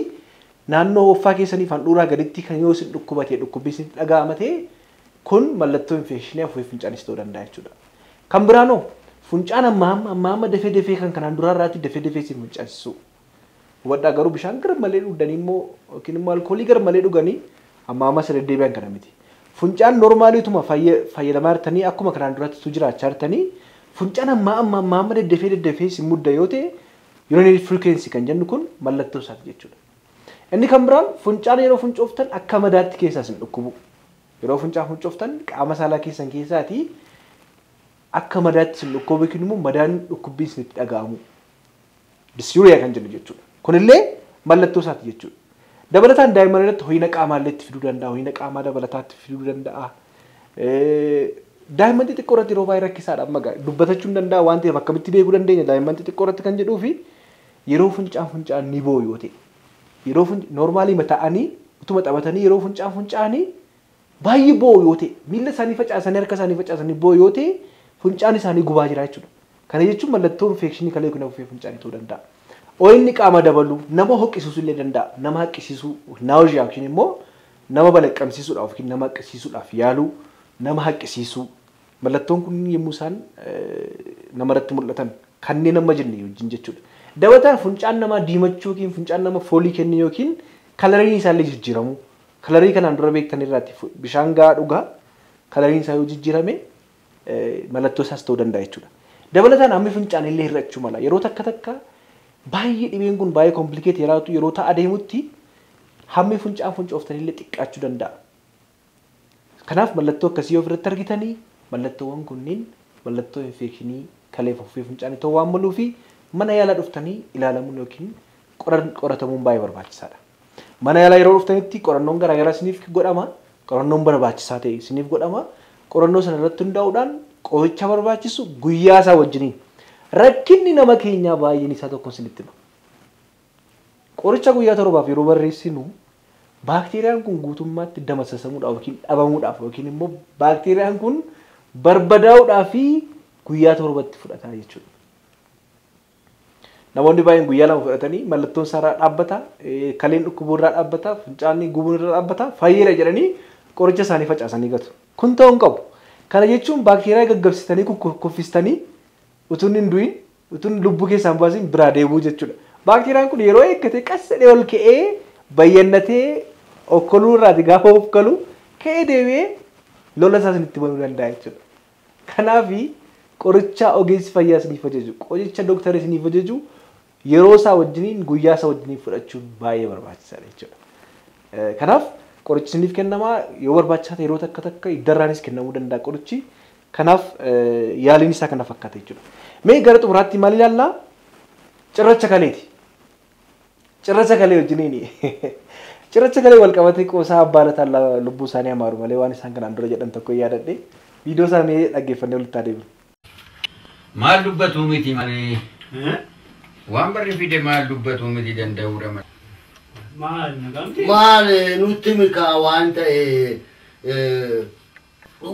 naannoo hoffaa keessaniif handhuuraa gaditti kan yoo isin dhukkubate dhukkubbii isin dhaga'amate kun mallattoo infekshinii afuufee funcaanis ta'uu danda'a jechuudha. Kan biraanoo funcaan amma dafee kan kanaan duraa irraatti dafee isin funcaasisu. Hubadhaa garuu bishaan gara malee dhuganii immoo yookiin immoo alkoolii gara malee dhuganii amma saddeebi'an kana miti. Funcaan normaaliituma fayyadamaa jirtanii akkuma kanaan duraatti jiraachaa jirtanii funcaan amma dafee isin mudda yoo ta'e urinary frequency kan jennu kun mallattoo isaati jechuudha. Inni kan biraan funcaan yeroo funcooftan akka madaatti keessaa isin dhukkubu. Yeroo funcaan funcooftan qaama saalaa keessan keessaatii akka madaatti isin dhukkubu yookiin immoo madaan dhukkubbii isinitti dhaga'amu. Dysuria kan jennu jechuudha. Kunillee mallattoo isaati jechuudha. Dabalataan daa'imman irratti ho'ina qaamaa illee itti fiduu danda'a. Ho'ina qaamaa dabalataatti fiduu danda'a. Daa'imman xixiqqoo irratti yeroo baay'ee rakkisaadha amma dubbatachuu danda'a waan ta'eef akkamitti beekuu dandeenya daa'imman xixiqqoo irratti kan jedhuu fi yeroo funcaan ni boo'u yoo ta'e yeroo noormaalii mataa'anii utuma taphatanii yeroo funcaanii baay'ee boo'u yoo ta'e miila isaanii facaasanii harka isaanii facaasanii boo'u yoo ta'e funcaan isaanii gubaa jira jechuudha. Kana jechuun mallattoo infekshinii kalee kun afuufee funcaanii ta'uu danda'a. Ho'inni qaama dabalu nama hoqqisiisuu illee danda'a. Nama haqqisiisuu naawuziyaa yookiin immoo nama balaqqamsiisuudhaaf yookiin nama haqqisiisuudhaaf yaaluu nama haqqisiisuu mallattoon kun yommuu isaan namarratti mul'atan kanneen nama jenne wajjin jechuudha. Dabalataan funcaan namaa diimachuu yookiin funcaan nama foolii kennu yookiin kalariin isaa illee jijjiiramu. Kalarii kanaan dura beektan irraatti bishaan gahaa dhugaa kalariin isaa yoo jijjiirame mallattoo isaas ta'uu danda'a jechuudha. Dabalataan hammi funcaan illee hir'achuu mala yeroo takka baay'ee dhibeen kun baay'ee complicated yeroo ta'a adeemutti hammi funcaan funcooftanii illee xiqqaachuu danda'a. Kanaaf mallattoo akkasii ofirratti argitanii mallattoowwan kunniin mallattoo infekshinii kaleef uffee funcaanii ta'uu waan maluu fi mana yaalaa dhuftanii ilaalamuun yookiin qoratamuun baay'ee barbaachisaadha. Mana yaalaa yeroo dhuftanitti qorannoon garaagaraa isiniif godhama. Qorannoon barbaachisaa ta'e isiniif godhama. Qorannoo sana irratti hundaa'uudhaan qoricha barbaachisu guyyaa isaa wajjiniin. Rakkinni nama keenyaa baay'een isaa tokko isinitti hima. Qoricha guyyaa torbaaf yeroo barreessinu baakteeriyaan kun guutummaatti damassasamuudhaaf yookiin dhabamuudhaaf yookiin immoo baakteeriyaan kun barbadaa'uudhaaf guyyaa torbatti fudhata jechuudha. Namoonni baay'een guyyaa lama fudhatanii mallattoon isaa dhaabbata, kaleen dhukkubuu irraa dhaabbata, fincaanni gubuun irraa dhaabbata, fayyeera jedhanii qoricha isaanii facaasanii gatu. Kun ta'uu hin qabu. Kana jechuun baakteeriyaa gaggabsitanii kuffistanii utuun hin du'in, utuun lubbuu keessaan baasin biraa deemuu jechuudha. Baakteeriyaan kun yeroo eeggate qassadhee ol ka'ee bayyannatee okkoluu irraati gaafa of galu ka'ee deebi'ee lola isaa isinitti banuu danda'a jechuudha. Kanaaf qoricha ogeessi fayyaa isiniif ajaju, qoricha dooktarri isiniif ajaju yeroo isaa wajjiniin guyyaa isaa wajjiniin fudhachuun baay'ee barbaachisaadha jechuudha. Kanaaf qorichi isiniif kennamaa yoo barbaachisaa ta'e yeroo takka iddarraanis kennamuu danda'a qorichi. Kanaaf yaaliin isaa kana fakkaata jechuudha. Mee gara xumuraatti maal ilaallaa? Cirracha kaleeti. Cirracha kalee wajjiniin cirracha kalee wal qabatee qoosaa abbaa lataa lubbuu isaanii amaaru malee waan isaan kanaan dura jedhan tokko yaadadhe viidiyoo isaanii dhaggeeffannee walitti adeemna. Maal dubbatu miti malee waan barri fide maal dubbatu miti danda'uudha malee. Maal nutti mikaa waan ta'e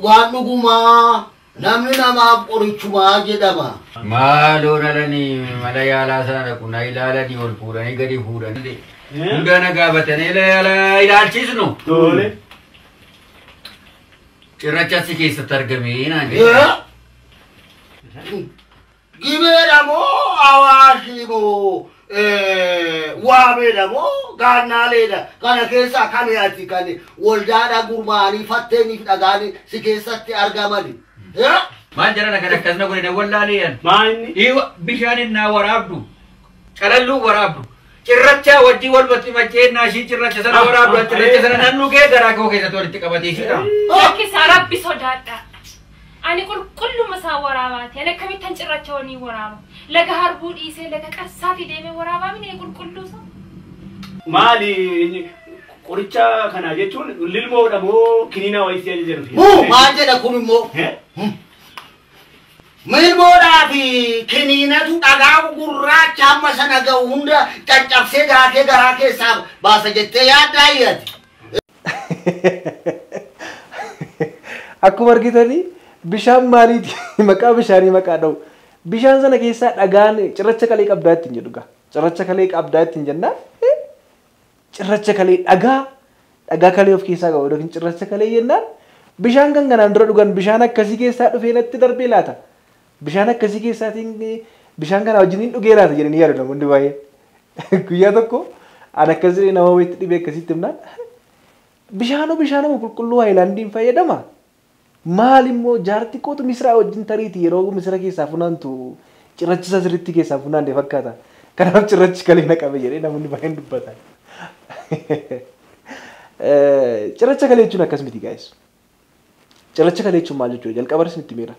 waan dhugumaa namni namaaf qorichumaa jedhama. Maaloo dhalanii mala yaalaa sana dhaqu na ilaalanii ol fuudhanii gadi fuudhanii hunda na gaafatanii ilaalchisnu. Tole. Cirracha si keessatti argamee naan jedhe. Gibeedha moo hawaasni moo waameedha moo gaannaaleedha kana keessa kami ati kan waldaadha gurmaanii fatteeniif dhagaanii si keessatti argamani. Maal jedhana kan akkasina godhine wallaaleeyyan. Maanni. Bishaanin naa waraabdu. Qalalluu waraabdu. Cirracha wajjii wal batti macheennaa ishii cirracha sana waraabdu. Cirracha sana nan dhugee garaa koo keessatti walitti qabatee shidha. Lakkisaa rabbi sodaadha. Ani qulqulluma isaa waraabaati. Ani akkamittan cirracha wanii waraaba. Laga harbuu dhiisee laga qassaati deemee waraabaa mini qulqulluusa. Maali qoricha kana jechuun lilmoodha moo kiniina wayisee jedhu. Maal jedha kun immoo? Milmoodhaa fi kiniinatu dhagaa gurraacha amma sana ga'u hunda caccabsee garaa keessaa baasa jettee yaaddaa iyyati. Akkuma argitanii bishaan maaliiti maqaa bishaanii maqaa dha'u. Bishaan sana keessaa dhagaan cirracha kalee qabdaa ittiin jedhu gaa. Cirracha kalee qabdaa ittiin jennaan cirracha kalee dhagaa kalee of keessaa qabu yookiin cirracha kalee jennaan bishaan kan kanaan dura dhugan bishaan akkasii keessaa dhufee natti darbee laata. Bishaan akkasii keessaatiin bishaan kana wajjiniin dhugee laata jedhanii yaadu namoonni baay'ee. Guyyaa tokko ani akkasii nama wayiitti dhibee akkasitti himnaan bishaanuma qulqulluu haayilaandiin fayyadama. Maal immoo jaartii kootu misraa wajjin tariiti yeroo misira keessaa funaantu cirracha sirriitti keessaa funaande fakkaata. Kanaaf cirrachi kalee na qabe jedhee namoonni baay'een dubbatan. Cirracha kalee jechuun akkas miti gaa'es. Cirracha kalee jechuun maal jechuudha? Jalqaba isinitti meera.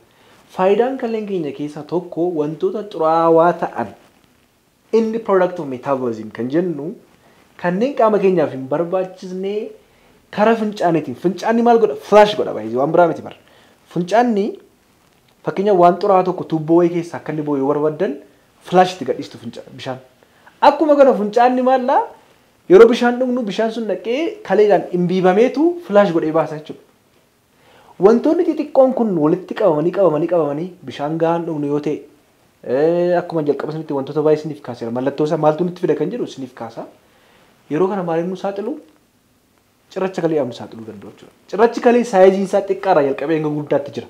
Faayidaan kaleen keenya keessaa tokko wantoota xuraawaa ta'an inni product of metabolism kan jennu kanneen qaama keenyaaf hin barbaachisne karaa fincaaniitiin fincaanni maal godha? Flash godha baay'ee waan biraa miti bara. Fincaanni fakkeenya waan xuraawaa tokko tuubboo wayii keessaa akka inni boo'u yoo barbaadan flash itti gadhiistu bishaan. Akkuma kana fincaanni maallaa yeroo bishaan dhugnu bishaan sun dhaqee kaleedhaan imbiibameetu flash godhee baasa jechuudha. Wantoonni xixiqqoon kun walitti qabamanii bishaan gahaan dhugnu yoo ta'e akkuma jalqaba isinitti wantoota baay'ee isiniif kaaseera. Mallattoo isaa maaltu nutti fida kan jedhu isiniif kaasa. Yeroo kana maaliif nu saaxilu? Cirracha kalee nu saaxiluu danda'u jechuudha. Cirrachi kalee saayiziin isaa xiqqaarraa jalqabee hanga guddaatti jira.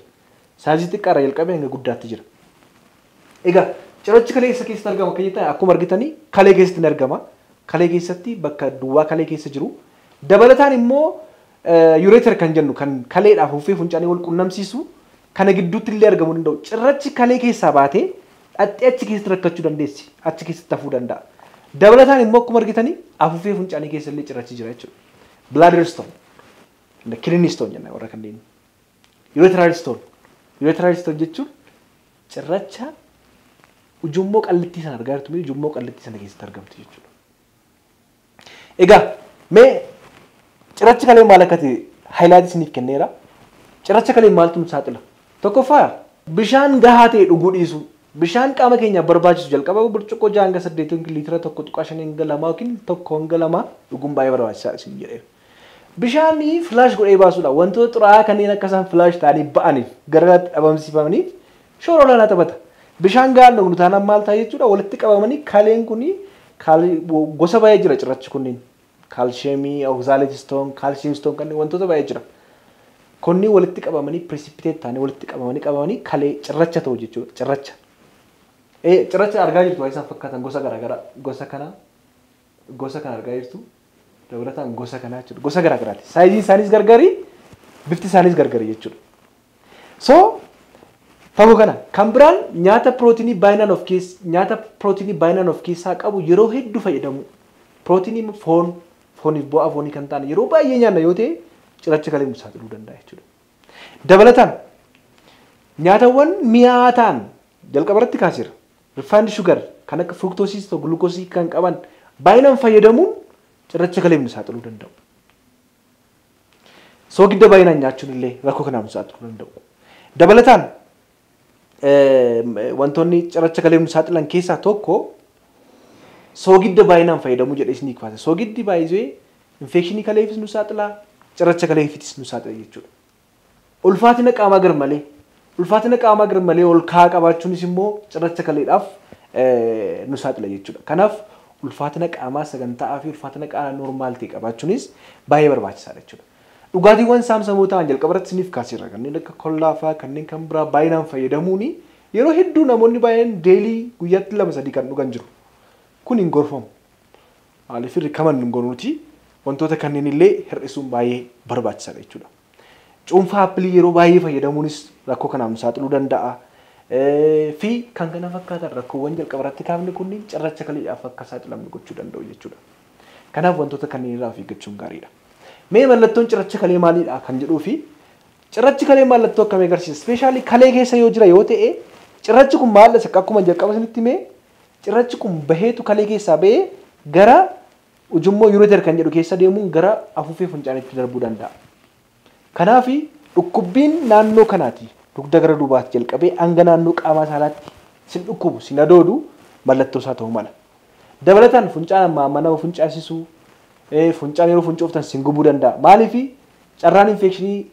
Saayizii xiqqaarraa jalqabee hanga guddaatti jira. Egaa cirrachi kalee isa keessatti argama kan jettan akkuma argitanii kalee keessatti ni argama. Kalee keessatti bakka duwwaa kalee keessa jiru. Dabalataan immoo ureter kan jennu kan kaleedhaaf uffee funcaanii wal qunnamsiisu kana gidduutti illee argamuu danda'u. Cirrachi kalee keessaa baatee Dhattee achi keessatti rakkachuu dandeessi. Achi keessatti hafuu danda'a. Dabalataan immoo akkuma argitanii afuufee funcaanii keessa illee cirrachi jira jechuudha. Bladder stone, kidney stone jenna warra kanneen. Urethral stone. Urethral stone jechuun cirracha ujummoo qal'ittii sana argaa jirtu ujummoo qal'ittii sana keessatti argamtu jechuudha. Egaa mee cirrachi kalee maal akka ta'e haayilaatii isiniif kenneera. Cirracha kalee maaltu nu saaxila? Tokkoffaa bishaan gahaa ta'e dhuguu dhiisu. Bishaan qaama keenyaaf barbaachisu jalqaba burcuqqoo 6-8 liitira tokko tuqaa 5-2 yookiin 1-2 dhuguun baay'ee barbaachisaadha isin jedheera. Bishaanii filaash godhee baasuudha. Wantoota xuraa'aa kanneen akka isaan filaash ta'anii ba'aniif garagaratti dhabamsiifamaniif shoora olaanaa taphata. Bishaan gahaan dhugnu taanaan maal ta'a jechuudha walitti qabamanii kaleen kuni gosa baay'ee jira cirrachi kunniin. Kaalsheemii, oxaaleetistoon, kaalshiimstoon kanneen wantoota baay'ee jira. Kunniin walitti qabamanii precipitate ta'anii walitti qabamanii kalee cirracha ta'u jechuudha. Cirracha. Cirracha argaa jirtu waa isaan fakkaatan gosa garaagaraa gosa kana argaa jirtu. Dabalataan gosa kanaa jechuudha. Gosa garaagaraati. Saayiziin isaanis gargari, bifti isaanis gargari jechuudha. So fagoo kana kan biraan nyaata pirootinii baay'inaan of keessaa qabu yeroo hedduu fayyadamu. Pirootinii fooniif bu'aa foonii kan ta'an yeroo baay'ee nyaanna yoo ta'e cirracha kalee nu saaxiluu danda'a jechuudha. Dabalataan nyaatawwan mi'aa ta'an jalqaba irratti kaasira. Refined sugar kan akka fructose ta'u glucose kan qaban baay'inaan fayyadamuun cirracha kalee nu saaxiluu danda'u. Soogidda baay'inaan nyaachuun illee rakkoo kanaan nu saaxiluu danda'u. Dabalataan wantoonni cirracha kalee nu saaxilan keessaa tokko soogidda baay'inaan fayyadamuu jedhee isinii kaase. Soogiddi baay'ee infekshinii kaleefis nu saaxila, cirracha kaleefis nu saaxila jechuudha. Ulfaatina qaamaa garmalee ol ka'aa qabaachuunis immoo cirracha kaleedhaaf nu saaxila jechuudha. Kanaaf ulfaatina qaamaa sagantaa fi ulfaatina qaamaa normaal ta'e qabaachuunis baay'ee barbaachisaadha jechuudha. Dhugaatiiwwan saamsamoo ta'an jalqaba irratti isiniif kaaseera kanneen akka kollaa fa'aa kanneen kan biraa baay'inaan fayyadamuun yeroo hedduu namoonni baay'een deelii guyyaatti 2-3 kan dhugan jiru. Kun hin gorfamu. Maaliif rikaman hin gonuuti wantoota kanneen illee hir'isuun baay'ee barbaachisaadha jechuudha. Cuunfaa appilii yeroo baay'ee fayyadamuunis rakkoo kanaan nu saaxiluu danda'a. Fi kan kana fakkaatan rakkoowwan jalqaba irratti kaafne kunniin cirracha kaleedhaaf akka saaxilamnu gochuu danda'u jechuudha. Kanaaf wantoota kanneen irraa of eeggachuun gaariidha. Mee mallattoon cirracha kalee maalidha kan jedhuu fi cirrachi kalee mallattoo akkamii agarsiisa? Ispeeshaalii kalee keessa yoo jira yoo ta'e cirrachi kun maal isa akkuma jalqaba isinitti mee cirrachi kun baheetu kalee keessaa bahee gara ujummoo ureter kan jedhu keessa deemuun gara afuufee funcaanitti darbuu danda'a. Kanaaf dhukkubbiin naannoo kanaati dugda gara duubaatti jalqabee hanga naannoo qaamaa saalaatti sin dhukkubu sin adoodu mallattoo isaa ta'uu mala. Dabalataan funcaan nama funcaasisuu funcaan yeroo funcooftan sin gubuu danda'a. Maaliif carraan infekshinii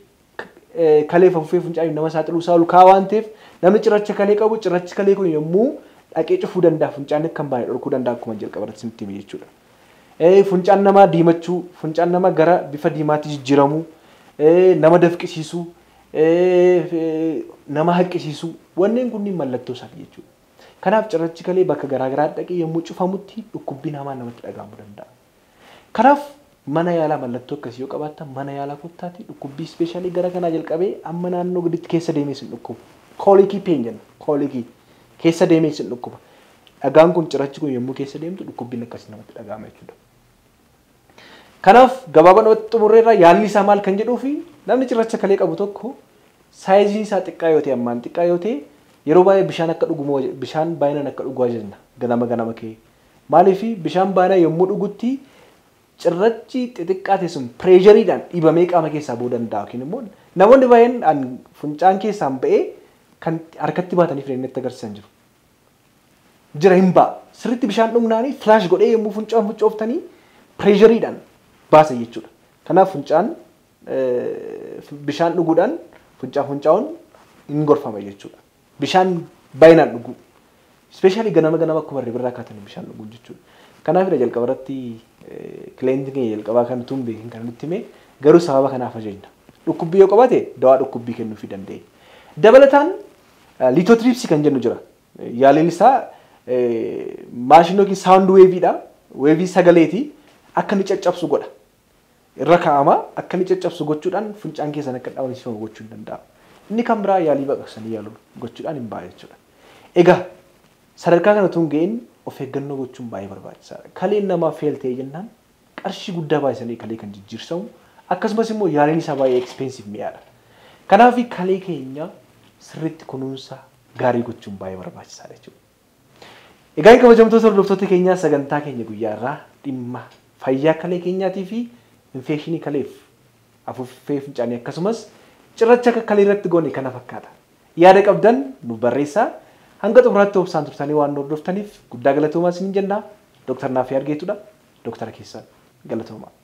kaleef afuufee funcaanii nama saaxiluu isaa ol ka'aa waan ta'eef namni cirracha kalee qabu cirrachi kalee kun yommuu dhaqee cufuu danda'a funcaan kan baay'ee dhorkuu danda'a akkuma jalqaba irratti sitti hime jechuudha. Funcaan namaa diimachuu, funcaan nama gara bifa diimaatti jijjiiramuu, nama dafqisiisuu, nama haqqisiisuu wanneen kunniin mallattoo isaati jechuudha. Kanaaf cirrachi kalee bakka garaagaraa dhaqee yommuu cufamutti dhukkubbii namaa namatti dhaga'amuu danda'a. Kanaaf mana yaalaa mallattoo akkasii yoo qabaattan mana yaalaa kottaati dhukkubbii ispeeshaalii gara kanaa jalqabee amma naannoo gaditti keessa deemee sin dhukkuba. Koolikii peen jenna koolikii keessa deemee sin dhukkuba. Dhagaan kun cirrachi kun yommuu keessa deemtu dhukkubbiin akkasii namatti dhaga'ama jechuudha. Kanaaf gabaabumatti xumurreerra yaalli isaa maal kan jedhuu fi namni cirracha kalee qabu tokko saayiziin isaa xiqqaa yoo ta'e ammaan xiqqaa yoo ta'e yeroo baay'ee bishaan baay'inaan akka dhuguu jenna ganama kee. Maaliif bishaan baay'inaan yommuu dhugutti cirrachi xixiqqaa sun pireeshariidhaan dhibamee qaama keessaa ba'uu danda'a yookiin immoo namoonni baay'een funcaan keessaan ba'ee kan harkatti baatanii filannetti agarsiisan jiru. Jira hin ba'a. Sirriitti bishaan dhugnaanii filaash godhee yommuu funcaan funcooftanii pireeshariidhaan baasa jechuudha. Kanaaf funcaan bishaan dhuguudhaan funcaa'uun hin gorfama jechuudha. Bishaan baay'inaan dhuguu. Ispeeshaalii ganama akkuma ribirraa kaatanii bishaan dhuguu jechuudha. Kanaafidha jalqaba irratti kileentiin keenya jalqabaa kan tuun beekin kan nutti hime garuu sababa kanaaf ajajna. Dhukkubbii yoo qabate dawaa dhukkubbii kennuufii danda'e. Dabalataan liitootiripsii kan jennu jira. Yaaliin isaa maashinii yookiin saawund weeviidha. Weevii sagaleeti akka inni caccabsu godha. Irra kaa'ama akka inni caccabsu gochuudhaan funcaan keessan akka dhaabamsiifamu gochuu danda'a. Inni kan biraa yaalii baqaqsanii yaaluu gochuudhaan hin ba'a jechuudha. Egaa sadarkaa kana tun ga'in of eeggannoo gochuun baay'ee barbaachisaadha. Kaleen namaa fail ta'e jennaan qarshii guddaa baay'isanii kalee kan jijjiirsamu akkasumas immoo yaaliin isaa baay'ee expensive mi'aadha. Kanaaf kalee keenya sirriitti kunuunsa gaarii gochuun baay'ee barbaachisaadha jechuudha. Egaa kabajamtoota hordoftoota keenyaa sagantaa keenya guyyaa irraa dhimma fayyaa kalee keenyaatii fi infekshinii kaleef afuuffee fincaanii akkasumas cirracha kalee irratti goone kana fakkaata. Yaada qabdan nu barreessaa. Hanga xumuraatti obsaan turtanii waan hordoftaniif guddaa galatoomaa isiniin jenna. Dr. Naafii Argeetudha. Dr. Keessan galatoomaa.